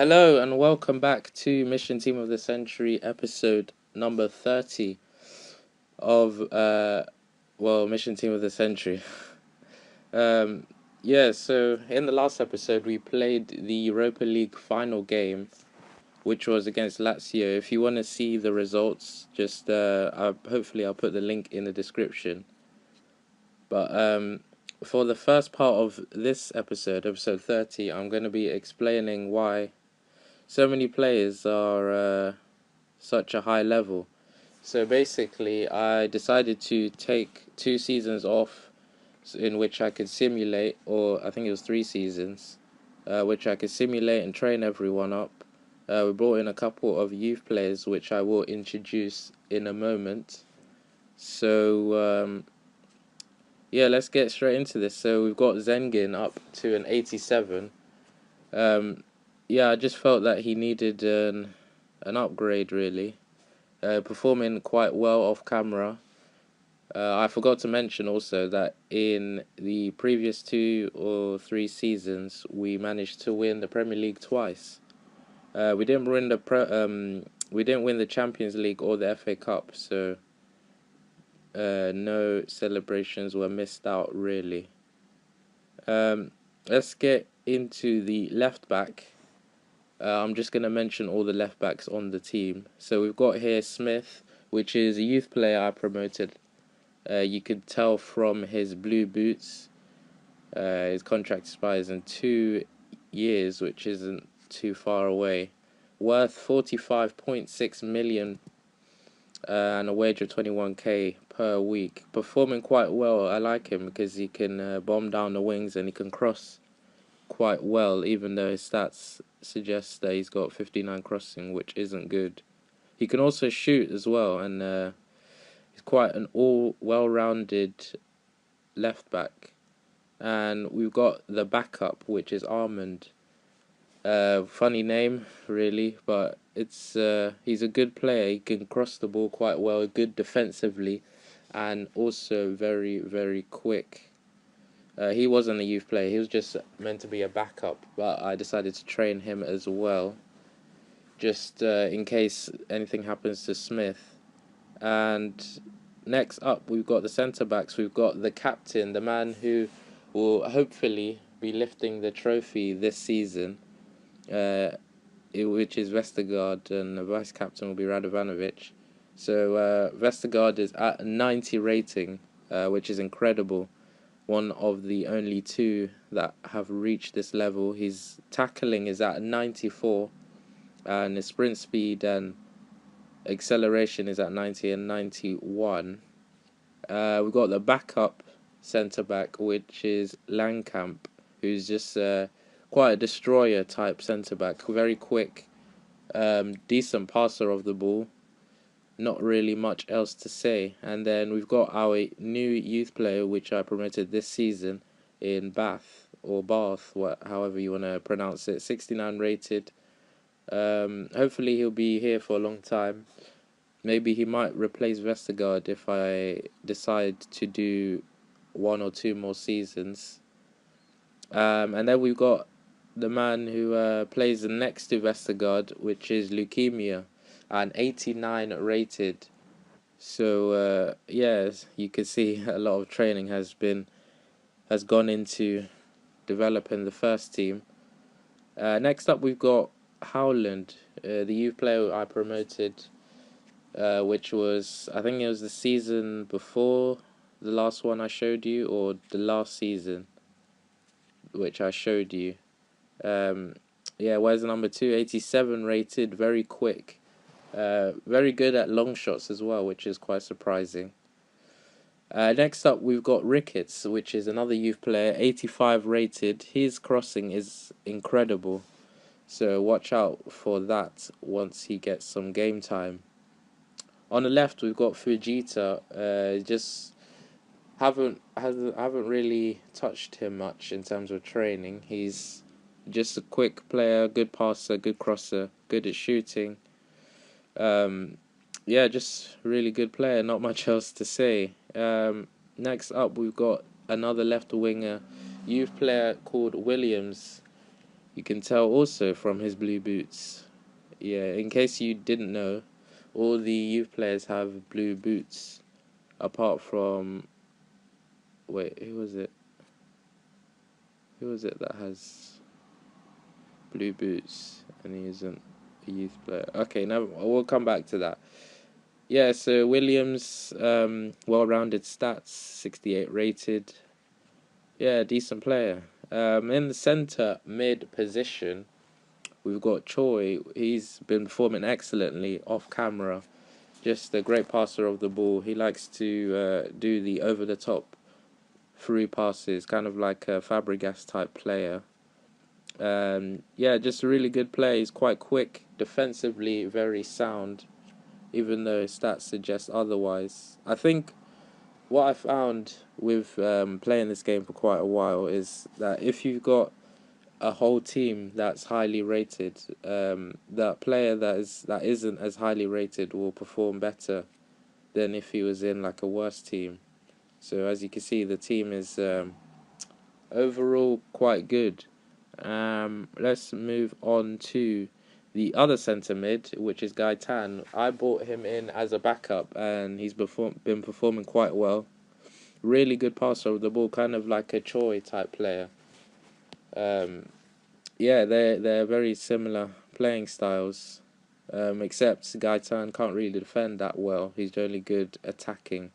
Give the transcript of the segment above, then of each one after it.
Hello and welcome back to Mission Team of the Century episode number 30 of Mission Team of the Century. So in the last episode we played the Europa League final game, which was against Lazio. If you want to see the results, just hopefully I'll put the link in the description. But for the first part of this episode 30, I'm going to be explaining why so many players are such a high level. So basically, I decided to take 2 seasons off in which I could simulate, or I think it was 3 seasons, which I could simulate and train everyone up. We brought in a couple of youth players, which I will introduce in a moment. So, let's get straight into this. So we've got Zengin up to an 87. I just felt that he needed an upgrade, really. Performing quite well off camera. I forgot to mention also that in the previous 2 or 3 seasons we managed to win the Premier League twice. We didn't win the Champions League or the FA Cup, so no celebrations were missed out, really. Let's get into the left back. I'm just going to mention all the left backs on the team. So we've got here Smith, which is a youth player I promoted. You could tell from his blue boots. His contract expires in 2 years, which isn't too far away. Worth 45.6 million and a wage of 21k per week. Performing quite well. I like him because he can bomb down the wings and he can cross quite well, even though his stats suggest that he's got 59 crossing, which isn't good. He can also shoot as well, and he's quite an well-rounded left back. And we've got the backup, which is Armand. Funny name, really, but it's he's a good player. He can cross the ball quite well, good defensively, and also very, very quick. He wasn't a youth player, he was just meant to be a backup, but I decided to train him as well, just in case anything happens to Smith. And next up, we've got the centre-backs. We've got the captain, the man who will hopefully be lifting the trophy this season, which is Vestergaard, and the vice-captain will be Radovanovic. So Vestergaard is at 90 rating, which is incredible. One of the only 2 that have reached this level. His tackling is at 94, and his sprint speed and acceleration is at 90 and 91. We've got the backup centre-back, which is Langkamp, who's just quite a destroyer type centre-back. Very quick, decent passer of the ball. Not really much else to say. And then we've got our new youth player, which I promoted this season in Bath, however you want to pronounce it. 69 rated. Hopefully he'll be here for a long time. Maybe he might replace Vestergaard if I decide to do 1 or 2 more seasons. And then we've got the man who plays next to Vestergaard, which is Leukemia, and 89 rated. So yes, you can see a lot of training has gone into developing the first team. Next up, we've got Howland, the youth player I promoted, which was, I think it was the season before the last one I showed you, or the last season which I showed you. Where's number 2? 87 rated, very quick. Very good at long shots as well, which is quite surprising. Next up, we've got Ricketts, which is another youth player, 85 rated. His crossing is incredible, so watch out for that once he gets some game time. On the left, we've got Fujita. Just haven't really touched him much in terms of training. He's just a quick player, good passer, good crosser, good at shooting. Just really good player, not much else to say. Next up, we've got another left winger, youth player called Williams. You can tell also from his blue boots. Yeah, in case you didn't know, all the youth players have blue boots, apart from, wait, who was it? Who was it that has blue boots and he isn't a youth player? Okay, now we'll come back to that. Yeah, so Williams, well-rounded stats, 68 rated. Yeah, decent player. In the centre mid position, we've got Choi. He's been performing excellently off camera. Just a great passer of the ball. He likes to do the over-the-top through passes, kind of like a Fabregas type player. Yeah, just a really good player. He's quite quick, defensively very sound, even though his stats suggest otherwise. I think what I found with playing this game for quite a while is that if you've got a whole team that's highly rated, that player that isn't as highly rated will perform better than if he was in like a worse team. So as you can see, the team is overall quite good. Let's move on to the other centre mid, which is Gaetan. I bought him in as a backup, and he's been performing quite well. Really good passer of the ball, kind of like a Choi type player. Yeah, they're very similar playing styles, except Gaetan can't really defend that well. He's only good attacking.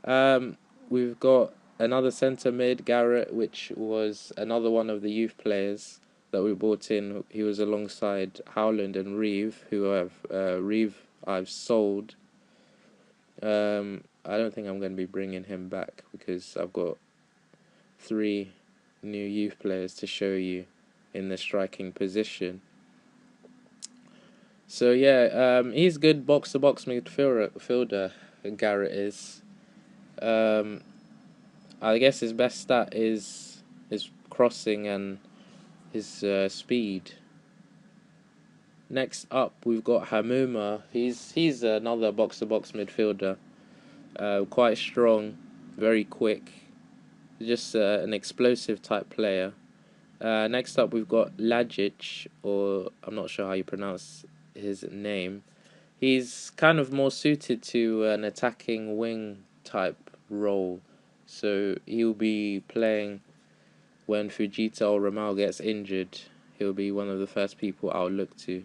We've got another centre mid, Garrett, which was another one of the youth players that we brought in. He was alongside Howland and Reeve, who I've sold. I don't think I'm going to be bringing him back because I've got 3 new youth players to show you in the striking position. So yeah, he's good box-to-box midfielder. Garrett is. I guess his best stat is his crossing and his speed. Next up, we've got Hamuma. He's another box-to-box midfielder. Quite strong, very quick, just an explosive type player. Next up, we've got Lajic, or I'm not sure how you pronounce his name. He's kind of more suited to an attacking wing type role, so he'll be playing when Fujita or Ramal gets injured. He'll be one of the first people I'll look to.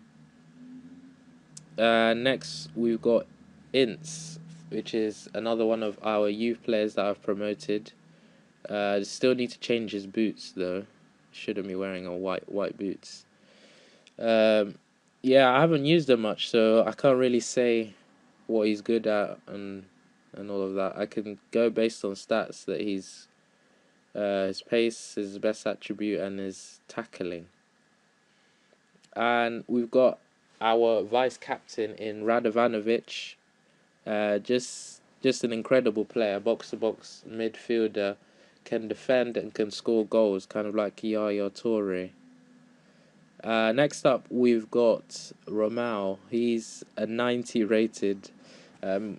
Next, we've got Ince, which is another one of our youth players that I've promoted. Still need to change his boots though. Shouldn't be wearing a white boots. Yeah, I haven't used them much, so I can't really say what he's good at and all of that. I can go based on stats that he's his pace, his best attribute, and his tackling. And we've got our vice captain in Radovanovic. Just an incredible player, box to box midfielder, can defend and can score goals, kind of like Yaya Toure. Next up, we've got Ramal. He's a 90 rated.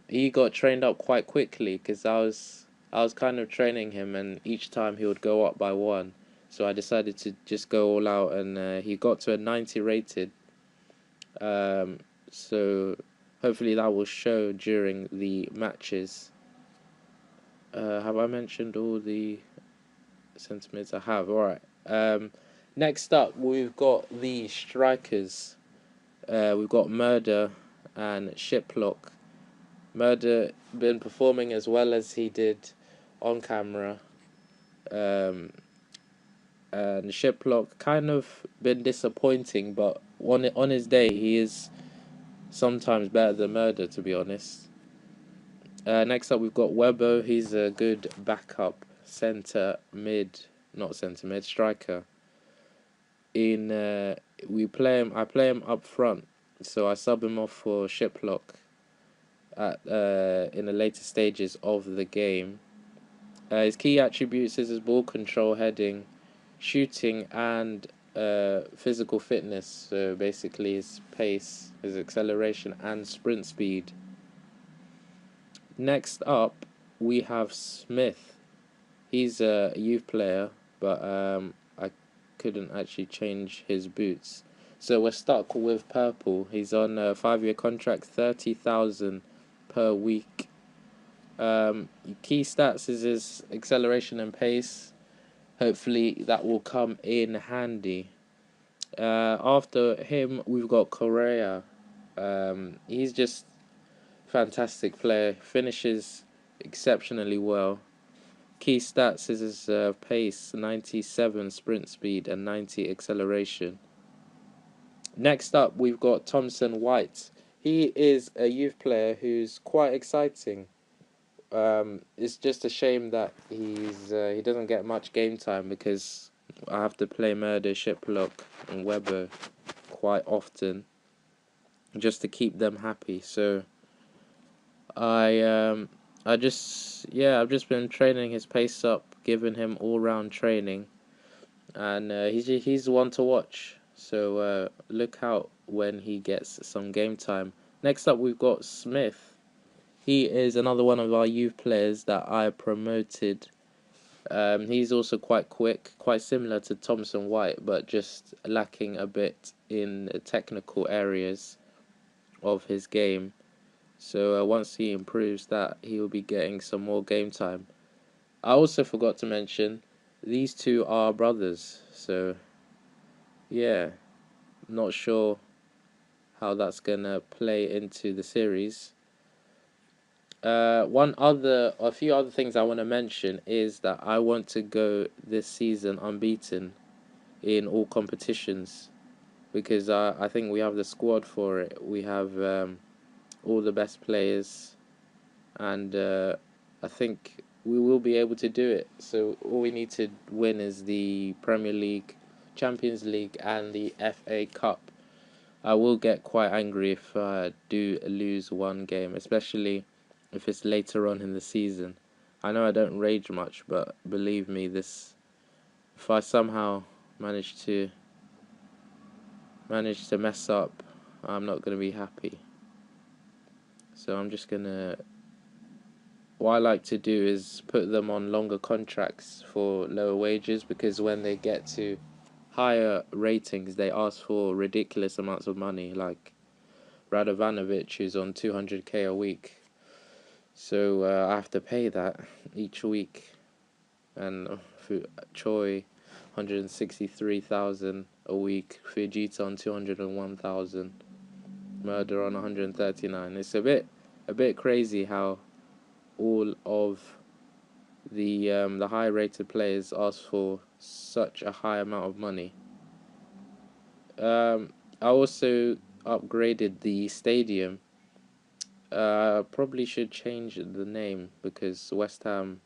He got trained up quite quickly because I was kind of training him, and each time he would go up by 1. So I decided to just go all out, and he got to a 90 rated. So hopefully that will show during the matches. Have I mentioned all the sentiments I have? Alright. Next up, we've got the strikers. We've got Murder and Shiplock. Murder been performing as well as he did on camera. And Shiplock kind of been disappointing, but on his day, he is sometimes better than Murder, to be honest. Next up, we've got Webbo. He's a good backup striker. I play him up front, so I sub him off for Shiplock in the later stages of the game. His key attributes is his ball control, heading, shooting, and physical fitness. So basically, his pace, his acceleration, and sprint speed. Next up, we have Smith. He's a youth player, but I couldn't actually change his boots. So we're stuck with purple. He's on a 5-year contract, 30,000 per week. Key stats is his acceleration and pace. Hopefully that will come in handy. After him, we've got Correa. He's just fantastic player. Finishes exceptionally well. Key stats is his pace, 97 sprint speed and 90 acceleration. Next up, we've got Thompson White. He is a youth player who's quite exciting. It's just a shame that he doesn't get much game time because I have to play Murder, Shiplock, and Weber quite often just to keep them happy. So I've just been training his pace up, giving him all round training, and he's one to watch. So look out when he gets some game time. Next up, we've got Smith. He is another one of our youth players that I promoted. He's also quite quick, quite similar to Thompson White, but just lacking a bit in the technical areas of his game. So once he improves that, he will be getting some more game time. I also forgot to mention, these two are brothers. So, yeah, not sure how that's going to play into the series. A few other things I want to mention is that I want to go this season unbeaten in all competitions because I think we have the squad for it. We have all the best players, and I think we will be able to do it. So all we need to win is the Premier League, Champions League, and the FA Cup. I will get quite angry if I do lose one game, especially if it's later on in the season. I know I don't rage much, but believe me, if I somehow manage to mess up, I'm not going to be happy. So I'm just going to... What I like to do is put them on longer contracts for lower wages, because when they get to higher ratings, they ask for ridiculous amounts of money, like Radovanovic, who's on 200k a week. So I have to pay that each week. And Choi, 163,000 a week. Fujita on 201,000. Murder on 139. It's a bit crazy how all of the high rated players ask for such a high amount of money. I also upgraded the stadium. Probably should change the name because West Ham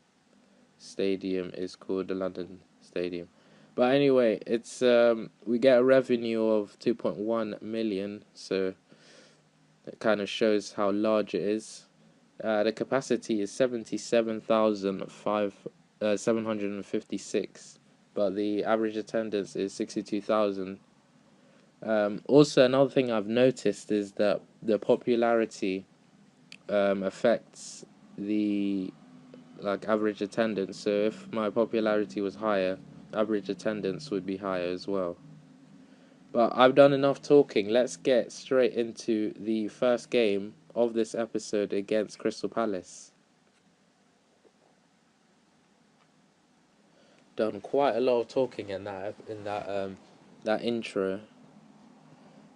Stadium is called the London Stadium. But anyway, it's we get a revenue of 2.1 million, so it kind of shows how large it is. The capacity is 77,756, but the average attendance is 62,000. Also, another thing I've noticed is that the popularity affects the average attendance. So if my popularity was higher, average attendance would be higher as well. But I've done enough talking. Let's get straight into the first game of this episode against Crystal Palace. Done quite a lot of talking in that intro.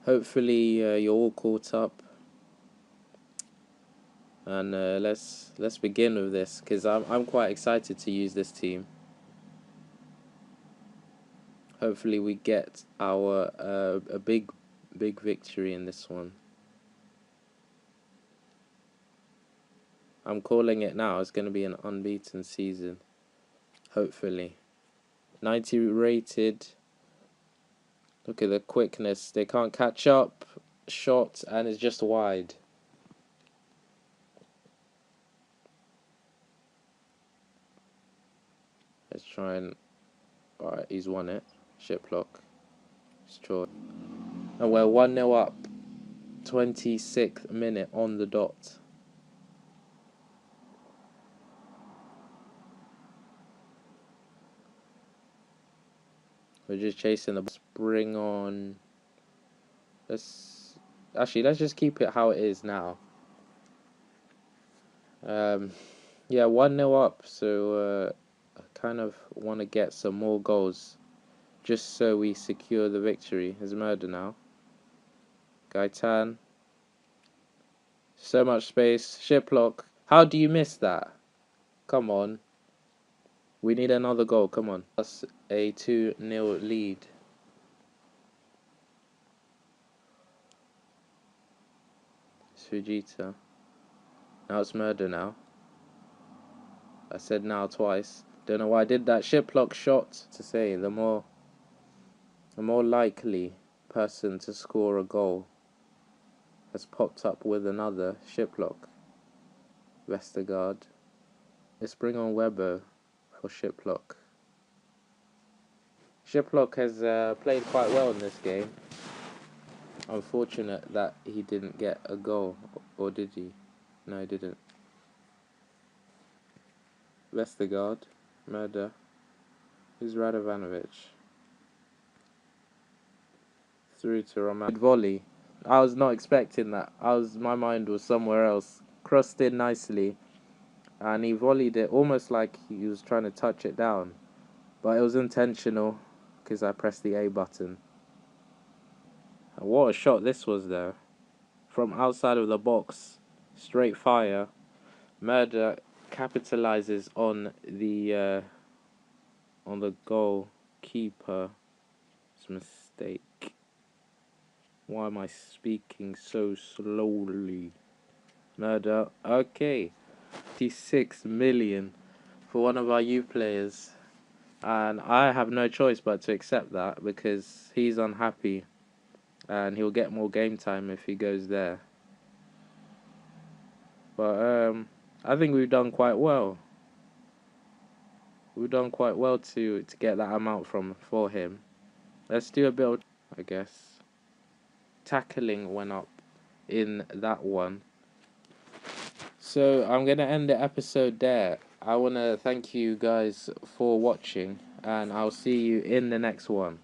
Hopefully you're all caught up. And let's begin with this, because I'm quite excited to use this team. Hopefully we get our a big victory in this one. I'm calling it now. It's going to be an unbeaten season. Hopefully. 90 rated. Look at the quickness. They can't catch up. Shot, and it's just wide. Let's try and... Alright, he's won it. Shiplock. Destroy. And we're 1-0 up. 26th minute on the dot. We're just chasing the bring on. Let's just keep it how it is now. Yeah, 1-0 up, so I kind of want to get some more goals just so we secure the victory. There's murder now. Gaitan. So much space. Shiplock. How do you miss that? Come on. We need another goal. Come on. That's a 2-0 lead. Fujita. Now it's murder now. I said now twice. Don't know why I did that. Shiplock shot to say the more likely person to score a goal has popped up with another. Shiplock. Vestergaard. Let's bring on Webber for Shiplock. Shiplock has played quite well in this game. Unfortunate that he didn't get a goal. Or did he? No, he didn't. Vestergaard. Murder. Who's Radovanovic? Through to Roman. Volley. I was not expecting that. My mind was somewhere else. Crossed in nicely. And he volleyed it almost like he was trying to touch it down. But it was intentional because I pressed the A button. And what a shot this was though. From outside of the box. Straight fire. Murder capitalizes on the goalkeeper's mistake. Why am I speaking so slowly? Murder. Okay. 56 million for one of our youth players. And I have no choice but to accept that because he's unhappy. And he'll get more game time if he goes there. But I think we've done quite well. We've done quite well to get that amount for him. Let's do a bit of, I guess. Tackling went up in that one. So I'm going to end the episode there. I want to thank you guys for watching, and I'll see you in the next one.